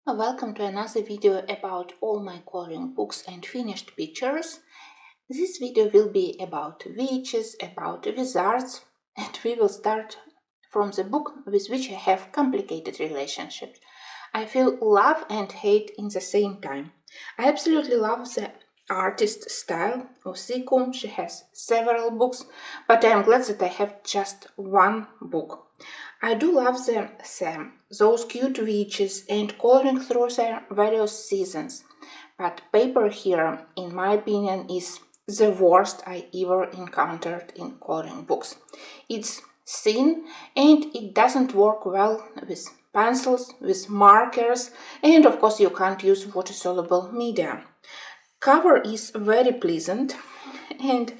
Welcome to another video about all my coloring books and finished pictures. This video will be about witches, about wizards, and we will start from the book with which I have complicated relationships. I feel love and hate in the same time. I absolutely love the artist style of Siku. She has several books, but I am glad that I have just one book. I do love the theme, those cute witches and coloring through their various seasons, but paper here, in my opinion, is the worst I ever encountered in coloring books. It's thin and it doesn't work well with pencils, with markers, and of course you can't use water-soluble media. Cover is very pleasant, and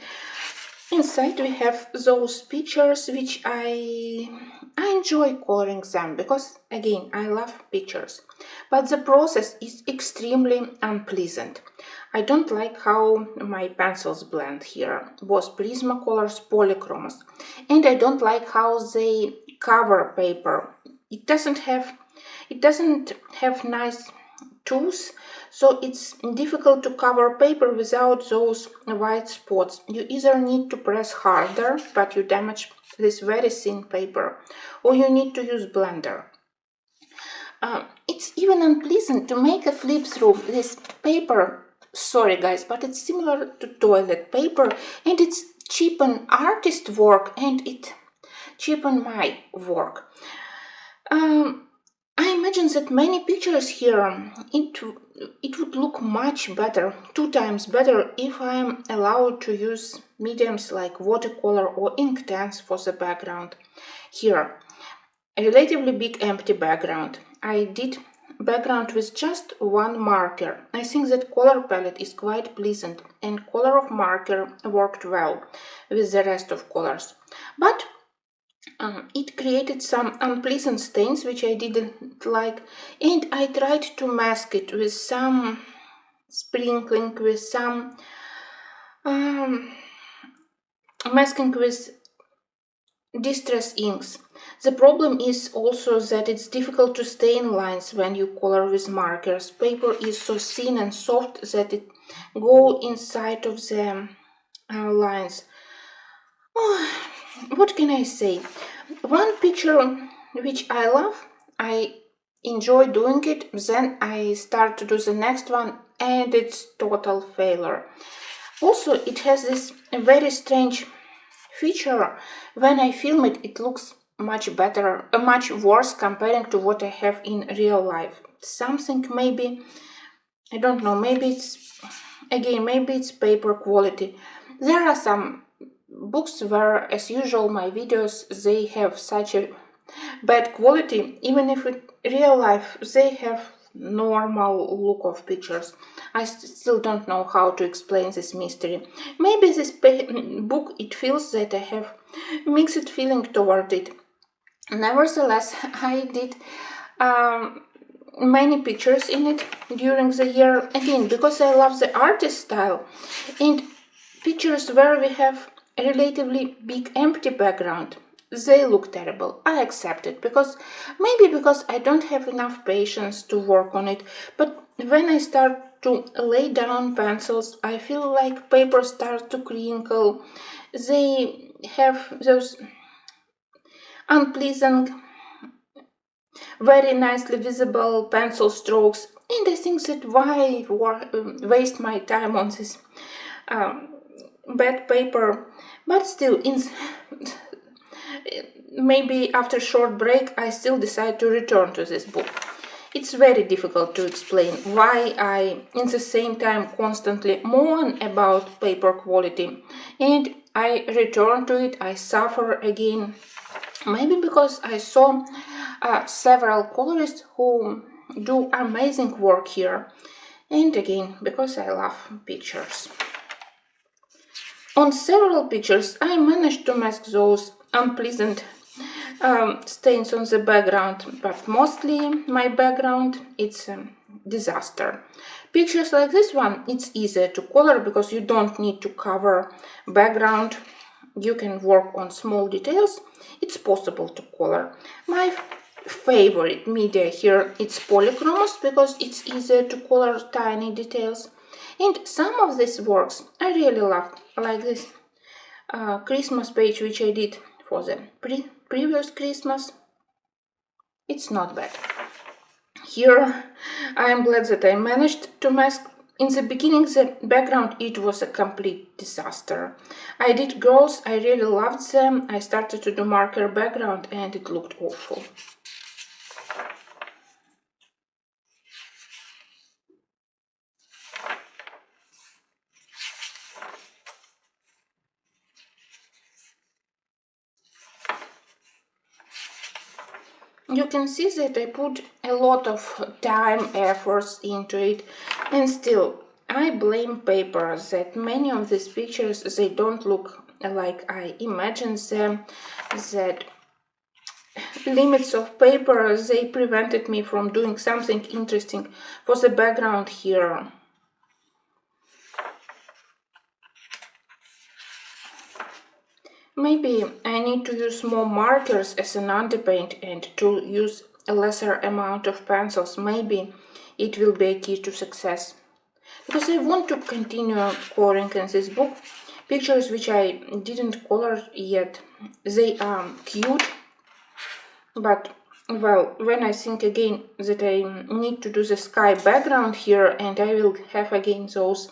inside we have those pictures which I enjoy coloring them because again I love pictures, but the process is extremely unpleasant. I don't like how my pencils blend here, both Prismacolors, polychromos, and I don't like how they cover paper. It doesn't have nice tools, so it's difficult to cover paper without those white spots. You either need to press harder, but you damage this very thin paper, or you need to use blender. It's even unpleasant to make a flip through this paper. Sorry guys, but it's similar to toilet paper, and it's cheapen artist work and it cheapen my work. I imagine that many pictures here, it would look much better, 2 times better, if I am allowed to use mediums like watercolor or Inktense for the background. Here, a relatively big empty background. I did background with just one marker. I think that color palette is quite pleasant and color of marker worked well with the rest of colors. But it created some unpleasant stains which I didn't like, and I tried to mask it with some sprinkling, with some masking with distress inks. The problem is also that it's difficult to stain lines when you color with markers. Paper is so thin and soft that it go inside of the lines. Oh, what can I say? One picture which I love, I enjoy doing it, then I start to do the next one and it's total failure. Also, it has this very strange feature. When I film it, it looks much better, much worse comparing to what I have in real life. Something maybe, I don't know, maybe it's paper quality. There are some books where, as usual, my videos, they have such a bad quality, even if in real life they have normal look of pictures. I still don't know how to explain this mystery. Maybe this book, it feels that I have mixed feeling toward it. Nevertheless, I did many pictures in it during the year, again because I love the artist style, and pictures where we have a relatively big empty background, they look terrible. I accept it because I don't have enough patience to work on it, but when I start to lay down pencils, I feel like paper starts to crinkle. They have those unpleasant, very nicely visible pencil strokes, and I think that why waste my time on this bad paper. But still, maybe after a short break I still decide to return to this book. It's very difficult to explain why I in the same time constantly moan about paper quality and I return to it, I suffer again. Maybe because I saw several colorists who do amazing work here, and again because I love pictures. On several pictures I managed to mask those unpleasant stains on the background, but mostly my background, it's a disaster. Pictures like this one, it's easier to color because you don't need to cover background. You can work on small details. It's possible to color. My favorite media here, it's polychromos, because it's easier to color tiny details. And some of these works I really love, like this Christmas page which I did for the previous Christmas. It's not bad. Here I am glad that I managed to mask. In the beginning, the background, it was a complete disaster. I did girls, I really loved them. I started to do marker background and it looked awful. You can see that I put a lot of time, efforts into it, and still I blame paper that many of these pictures, they don't look like I imagined them, that limits of paper, they prevented me from doing something interesting for the background here. Maybe I need to use more markers as an underpaint and to use a lesser amount of pencils. Maybe it will be a key to success. Because I want to continue coloring in this book. Pictures which I didn't color yet, they are cute. But, well, when I think again that I need to do the sky background here, and I will have again those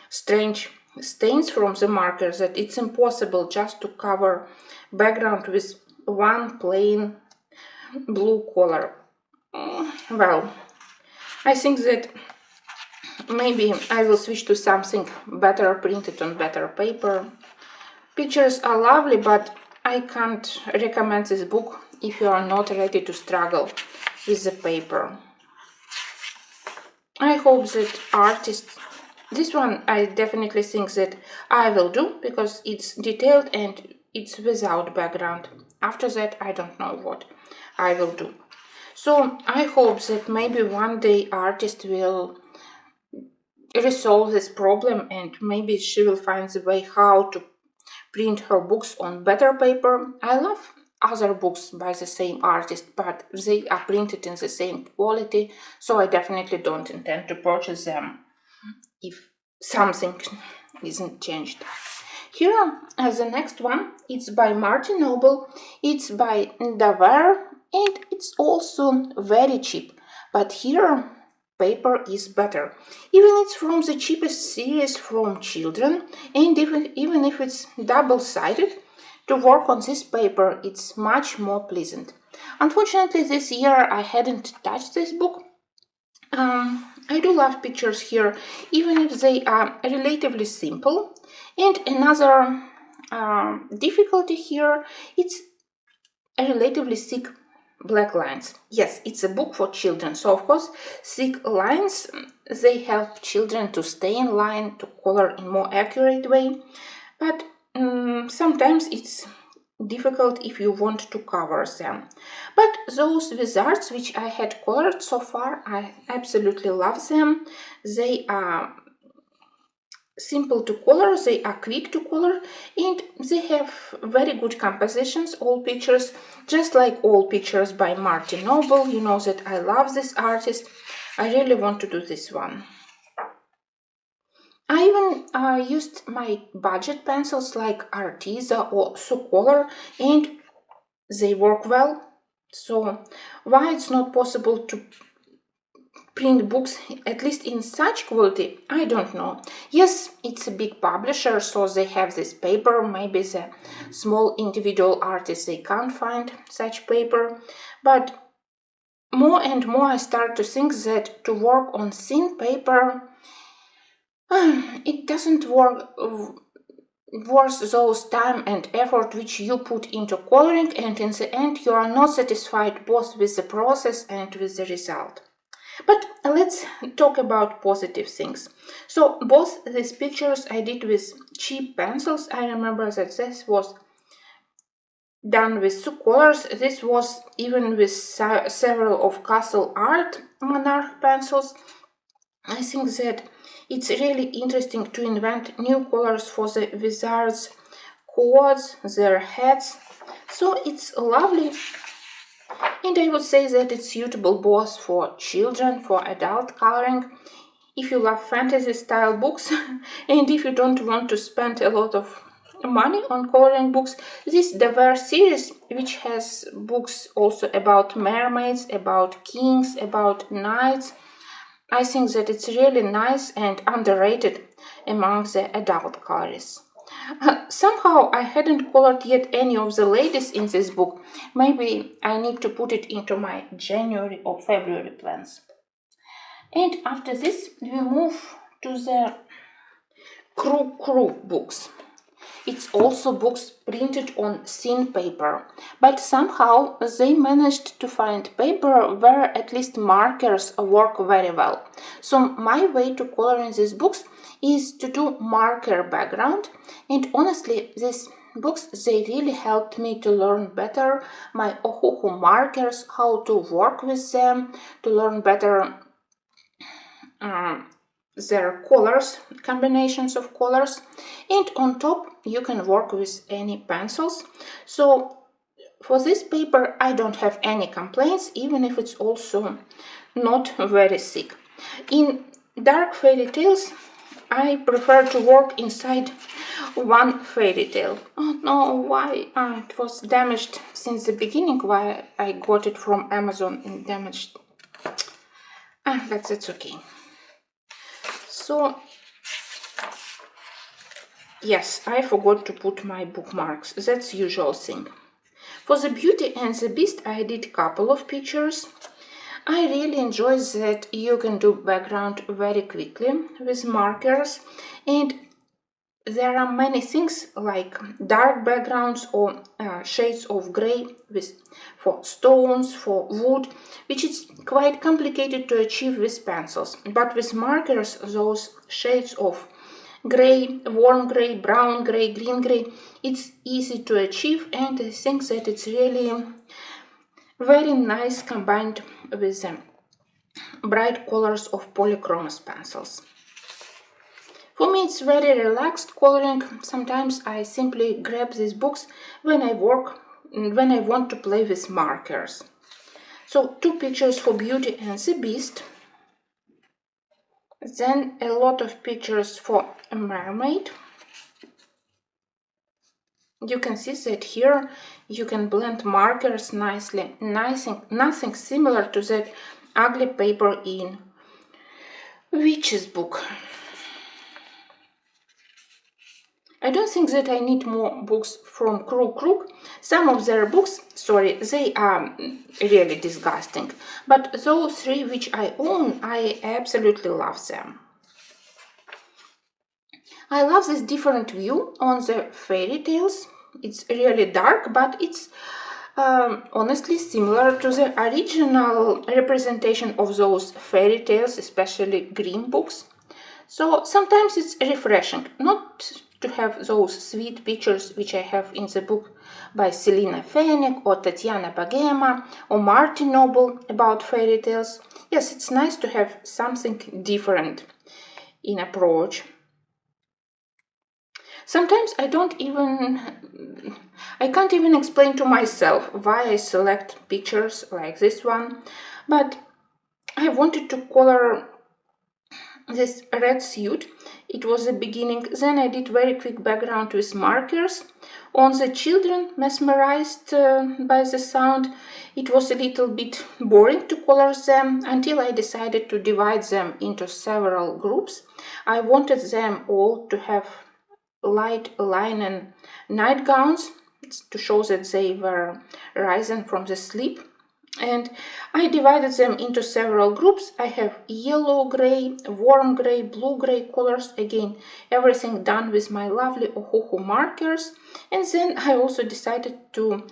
strange stains from the markers, that it's impossible just to cover background with one plain blue color. Well, I think that maybe I will switch to something better, printed on better paper. Pictures are lovely, but I can't recommend this book if you are not ready to struggle with the paper. I hope that artists, this one I definitely think that I will do, because it's detailed and it's without background. After that, I don't know what I will do. So I hope that maybe one day artist will resolve this problem, and maybe she will find the way how to print her books on better paper. I love other books by the same artist, but they are printed in the same quality, so I definitely don't intend to purchase them if something isn't changed. Here, as the next one, it's by M.Noble, it's by Livre, and it's also very cheap. But here, paper is better. Even it's from the cheapest series from children, and even if it's double-sided, to work on this paper, it's much more pleasant. Unfortunately, this year I hadn't touched this book. I do love pictures here, even if they are relatively simple. And another difficulty here, it's a relatively thick black lines. Yes, it's a book for children, so of course thick lines, they help children to stay in line, to color in more accurate way. But sometimes it's difficult if you want to cover them. But those wizards which I had colored so far, I absolutely love them. They are simple to color, they are quick to color, and they have very good compositions, all pictures, just like all pictures by M.Noble. You know that I love this artist. I really want to do this one. I even used my budget pencils like Arteza or Sucolor, and they work well. So why it's not possible to print books, at least in such quality, I don't know. Yes, it's a big publisher, so they have this paper. Maybe the small individual artists, they can't find such paper. But more and more I start to think that to work on thin paper, it doesn't work worth those time and effort which you put into coloring, and in the end you are not satisfied both with the process and with the result. But let's talk about positive things. So both these pictures I did with cheap pencils. I remember that this was done with two colors. This was even with several of Castle Art Monarch pencils. I think that it's really interesting to invent new colors for the wizards' coats, their hats. So it's lovely And I would say that it's suitable both for children, for adult coloring, if you love fantasy style books, and if you don't want to spend a lot of money on coloring books. This diverse series, which has books also about mermaids, about kings, about knights, I think that it's really nice and underrated among the adult colorists. Somehow I hadn't colored yet any of the ladies in this book. Maybe I need to put it into my January or February plans. And after this, we move to the CrookCrook books. It's also books printed on thin paper, but somehow they managed to find paper where at least markers work very well. So my way to coloring these books is to do marker background, and honestly these books, they really helped me to learn better my Ohuhu markers, how to work with them, to learn better their colors, combinations of colors, and on top you can work with any pencils. So for this paper I don't have any complaints, even if it's also not very thick. In dark fairy tales I prefer to work inside one fairy tale. Oh no, why? It was damaged since the beginning, why I got it from Amazon and damaged. But that's okay. So, yes, I forgot to put my bookmarks. That's usual thing. For the Beauty and the Beast, I did a couple of pictures. I really enjoy that you can do background very quickly with markers, and there are many things like dark backgrounds or shades of gray for stones, for wood, which is quite complicated to achieve with pencils. But with markers, those shades of gray, warm gray, brown gray, green gray, it's easy to achieve, and I think that it's really very nice combined with the bright colors of polychromos pencils. For me it's very relaxed coloring. Sometimes I simply grab these books when I want to play with markers. So 2 pictures for Beauty and the Beast. Then a lot of pictures for a mermaid. You can see that here you can blend markers nicely. Nothing similar to that ugly paper in Witch's book. I don't think that I need more books from CrookCrook. Some of their books, sorry, they are really disgusting. But those 3 which I own, I absolutely love them. I love this different view on the fairy tales. It's really dark, but it's honestly similar to the original representation of those fairy tales, especially Grimm books. So sometimes it's refreshing not to have those sweet pictures which I have in the book by Selina Fenech or Tatiana Bagema or M.Noble about fairy tales. Yes, it's nice to have something different in approach. Sometimes I can't even explain to myself why I select pictures like this one, but I wanted to color this red suit. It was the beginning. Then I did very quick background with markers. On the children, mesmerized by the sound, it was a little bit boring to color them until I decided to divide them into several groups. I wanted them all to have light linen nightgowns to show that they were risen from the sleep, and I divided them into several groups. I have yellow gray, warm gray, blue gray colors, again everything done with my lovely Ohuhu markers. And then I also decided to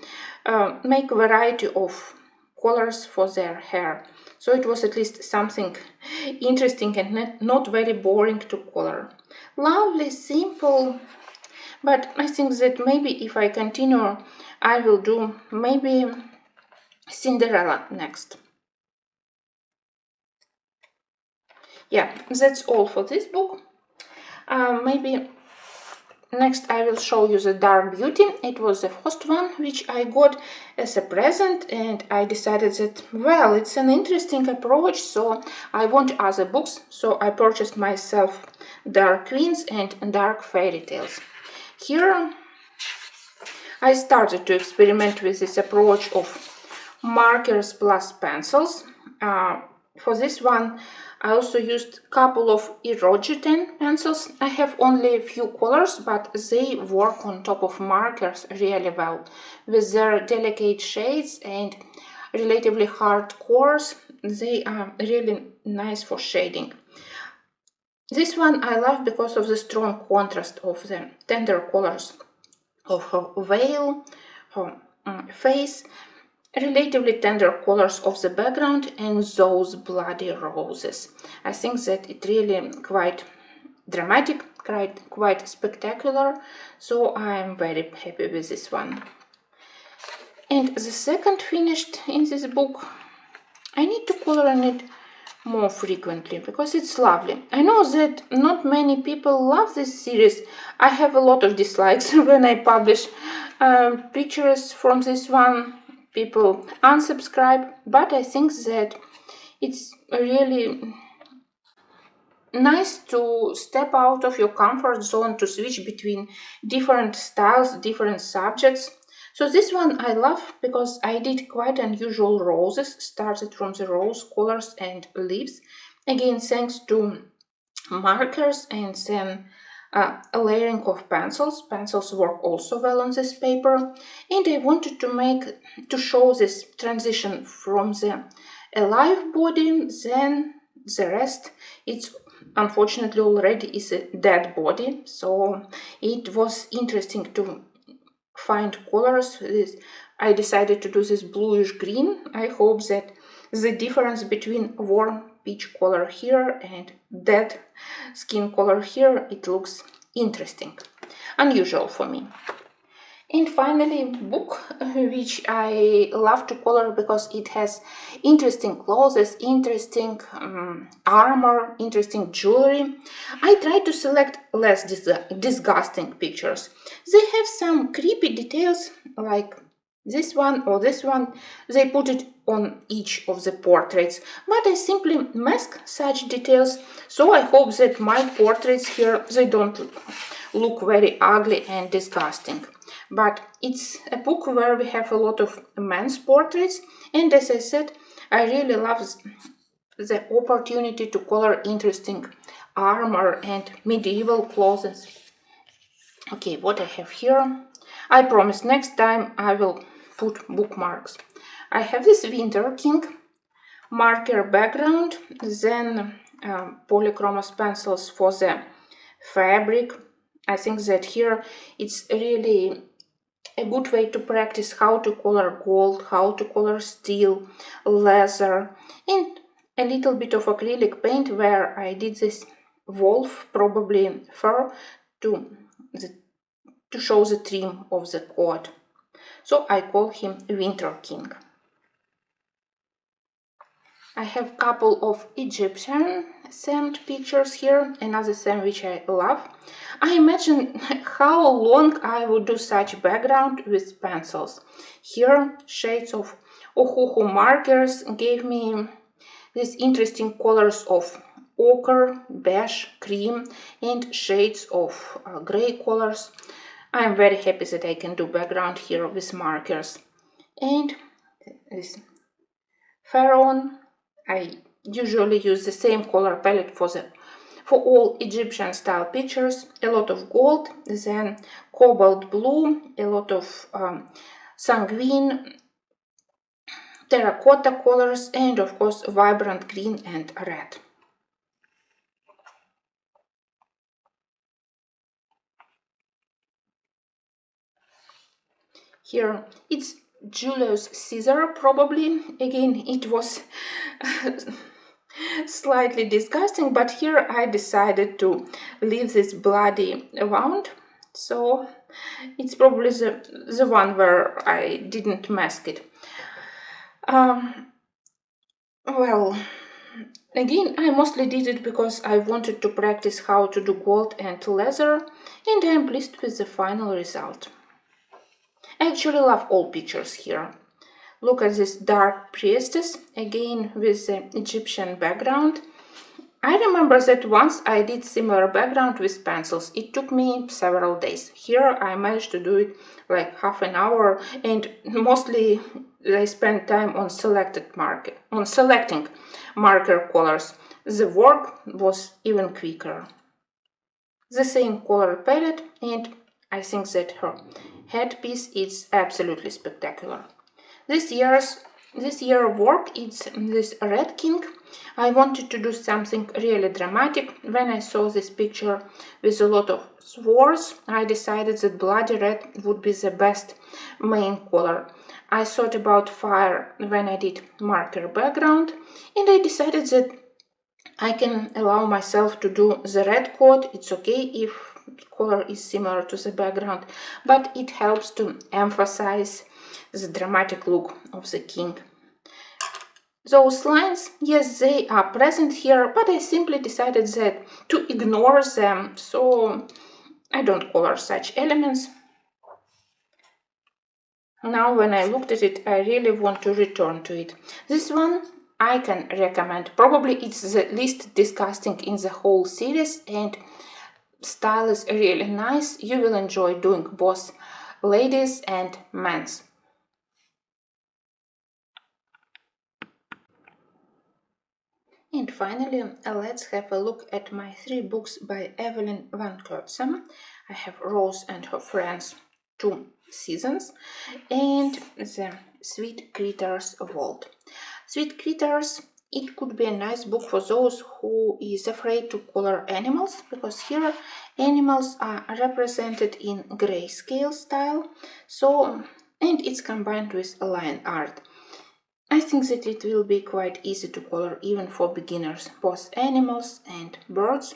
make a variety of colors for their hair, so it was at least something interesting and not very boring to color. Lovely, simple, but I think that maybe if I continue I will do maybe Cinderella next. Yeah, that's all for this book. Maybe next I will show you the Dark Beauty. It was the first one which I got as a present, and I decided that, well, it's an interesting approach, so I want other books, so I purchased myself Dark Queens and Dark Fairy Tales. Here I started to experiment with this approach of markers plus pencils. For this one, I also used a couple of Erogen pencils. I have only a few colors, but they work on top of markers really well. With their delicate shades and relatively hard cores, they are really nice for shading. This one I love because of the strong contrast of the tender colors of her veil, her face, relatively tender colors of the background, and those bloody roses. I think that it really quite dramatic, quite spectacular, so I'm very happy with this one. And the second finished in this book, I need to color in it more frequently because it's lovely. I know that not many people love this series. I have a lot of dislikes when I publish pictures from this one. People unsubscribe, but I think that it's really nice to step out of your comfort zone, to switch between different styles, different subjects. So this one I love because I did quite unusual roses, started from the rose colors and leaves, again thanks to markers, and then a layering of pencils. Pencils work also well on this paper, and I wanted to show this transition from the alive body, then the rest, it's unfortunately already is a dead body, so it was interesting to find colors. I decided to do this bluish green. I hope that the difference between warm peach color here and dead skin color here, it looks interesting, unusual for me. And finally, book which I love to color because it has interesting clothes, interesting armor, interesting jewelry. I try to select less disgusting pictures. They have some creepy details like this one or this one. They put it on each of the portraits, but I simply mask such details, so I hope that my portraits here, they don't look very ugly and disgusting. But it's a book where we have a lot of men's portraits, and as I said, I really love the opportunity to color interesting armor and medieval clothes. Okay, what I have here, I promise next time I will put bookmarks. I have this Winter King marker background, then polychromos pencils for the fabric. I think that here it's really a good way to practice how to color gold, how to color steel, leather, and a little bit of acrylic paint where I did this wolf, probably fur, to show the trim of the coat. So I call him Winter King. I have a couple of Egyptian themed pictures here, another theme which I love. I imagine how long I would do such background with pencils. Here, shades of Ohuhu markers gave me these interesting colors of ochre, beige, cream, and shades of gray colors. I am very happy that I can do background here with markers. And this pharaoh, I usually use the same color palette for all Egyptian style pictures. A lot of gold, then cobalt blue, a lot of sanguine, terracotta colors, and of course vibrant green and red. Here it's Julius Caesar, probably. Again, it was slightly disgusting, but here I decided to leave this bloody wound, so it's probably the one where I didn't mask it. Well, Again, I mostly did it because I wanted to practice how to do gold and leather, and I am pleased with the final result. I actually love all pictures here. Look at this dark priestess, again with the Egyptian background. I remember that once I did similar background with pencils. It took me several days. Here I managed to do it like half an hour, and mostly I spent time on selecting marker colors. The work was even quicker. The same color palette, and I think that her headpiece is absolutely spectacular. This year of work is this Red King. I wanted to do something really dramatic. When I saw this picture with a lot of swords, I decided that bloody red would be the best main color. I thought about fire when I did marker background, and I decided that I can allow myself to do the red coat. It's okay if color is similar to the background, but it helps to emphasize the dramatic look of the king. Those lines, yes, they are present here, but I simply decided that to ignore them, so I don't color such elements. Now when I looked at it, I really want to return to it. This one I can recommend. Probably it's the least disgusting in the whole series, and style is really nice. You will enjoy doing both ladies and men's. And finally, let's have a look at my 3 books by Evelyn van Kootsem. I have Rose and Her Friends, 2 seasons, and the Sweet Critters Vault. Sweet Critters, it could be a nice book for those who is afraid to color animals, because here animals are represented in grayscale style, and it's combined with line art. I think that it will be quite easy to color even for beginners, both animals and birds.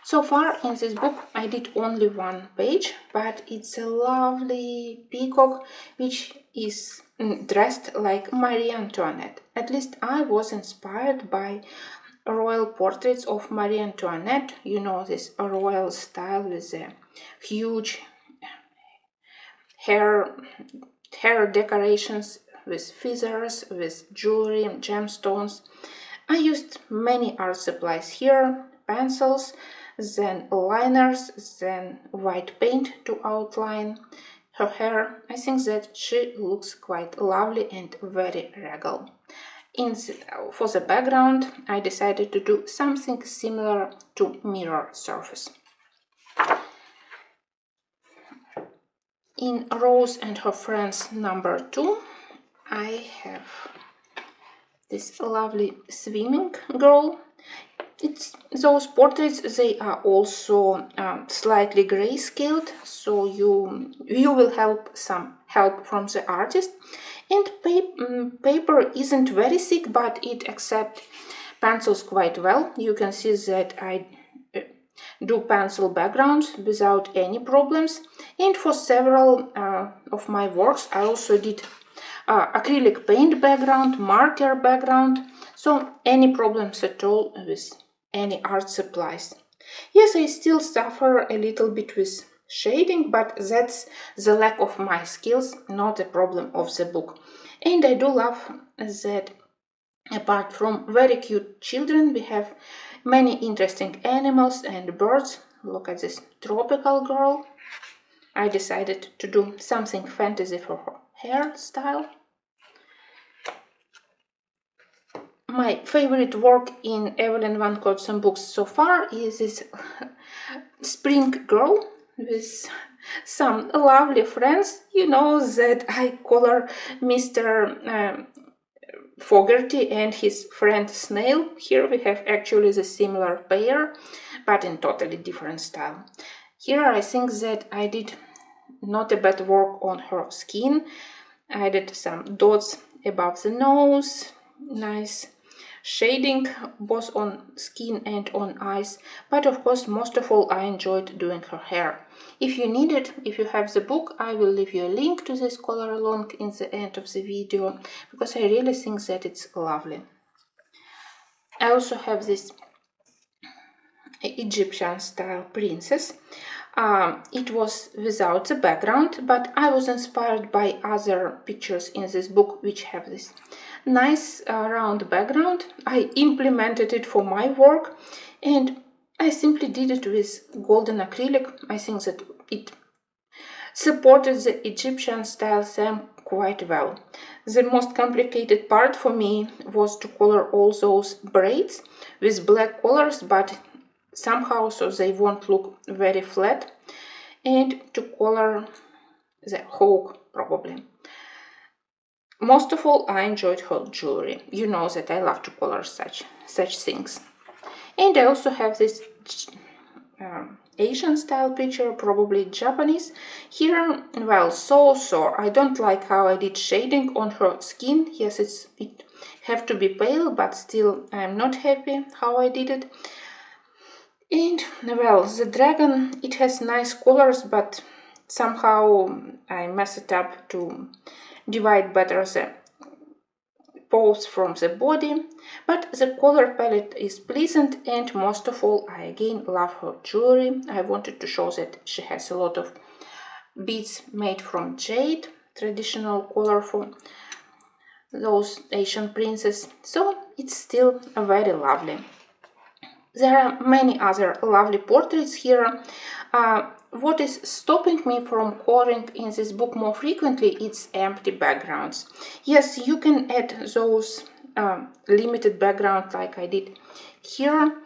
So far in this book I did only 1 page, but it's a lovely peacock which is dressed like Marie Antoinette. At least I was inspired by royal portraits of Marie Antoinette. You know, this royal style with the huge hair decorations, with feathers, with jewelry and gemstones. I used many art supplies here, pencils, then liners, then white paint to outline her hair. I think that she looks quite lovely and very regal. For the background, I decided to do something similar to mirror surface. In Rose and Her Friends number 2, I have this lovely swimming girl. Those portraits, they are also slightly grayscaled, so you will have some help from the artist. And paper isn't very thick, but it accepts pencils quite well. You can see that I do pencil backgrounds without any problems. And for several of my works, I also did acrylic paint background, marker background, so any problems at all with any art supplies. Yes, I still suffer a little bit with shading, but that's the lack of my skills, not a problem of the book. And I do love that apart from very cute children, we have many interesting animals and birds. Look at this tropical girl. I decided to do something fantasy for her hairstyle. My favorite work in Evelyn van Kootsem books so far is this spring girl with some lovely friends. You know that I color Mr. Fogarty and his friend Snail. Here we have actually the similar pair, but in totally different style. Here I think that I did not a bad work on her skin. I did some dots above the nose, nice shading both on skin and on eyes, but of course most of all I enjoyed doing her hair. If you need it, if you have the book, I will leave you a link to this color along in the end of the video, because I really think that it's lovely. I also have this Egyptian style princess. It was without the background, but I was inspired by other pictures in this book which have this nice round background. I implemented it for my work, and I simply did it with golden acrylic. I think that it supported the Egyptian style theme quite well. The most complicated part for me was to color all those braids with black colors, but somehow so they won't look very flat, and to color the hawk probably. Most of all, I enjoyed her jewelry. You know that I love to color such things. And I also have this Asian style picture, probably Japanese. Here, well, so I don't like how I did shading on her skin. Yes, it have to be pale, but still I'm not happy how I did it. And well, the dragon, it has nice colors, but somehow I mess it up to divide better the pose from the body, but the color palette is pleasant, and most of all, I again love her jewelry. I wanted to show that she has a lot of beads made from jade, traditional color for those Asian princes, so it's still very lovely. There are many other lovely portraits here. What is stopping me from coloring in this book more frequently is empty backgrounds. Yes, you can add those limited background like I did here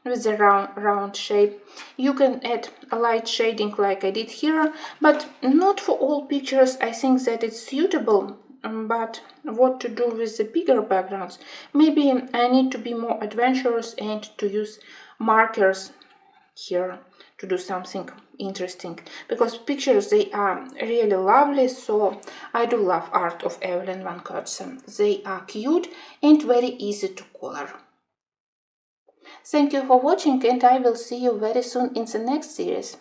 with the round shape. You can add a light shading like I did here, but not for all pictures. I think that it's suitable. But what to do with the bigger backgrounds? Maybe I need to be more adventurous and to use markers here to do something interesting, because pictures, they are really lovely. So I do love art of Evelyn van Kootsem. They are cute and very easy to color. Thank you for watching, and I will see you very soon in the next series.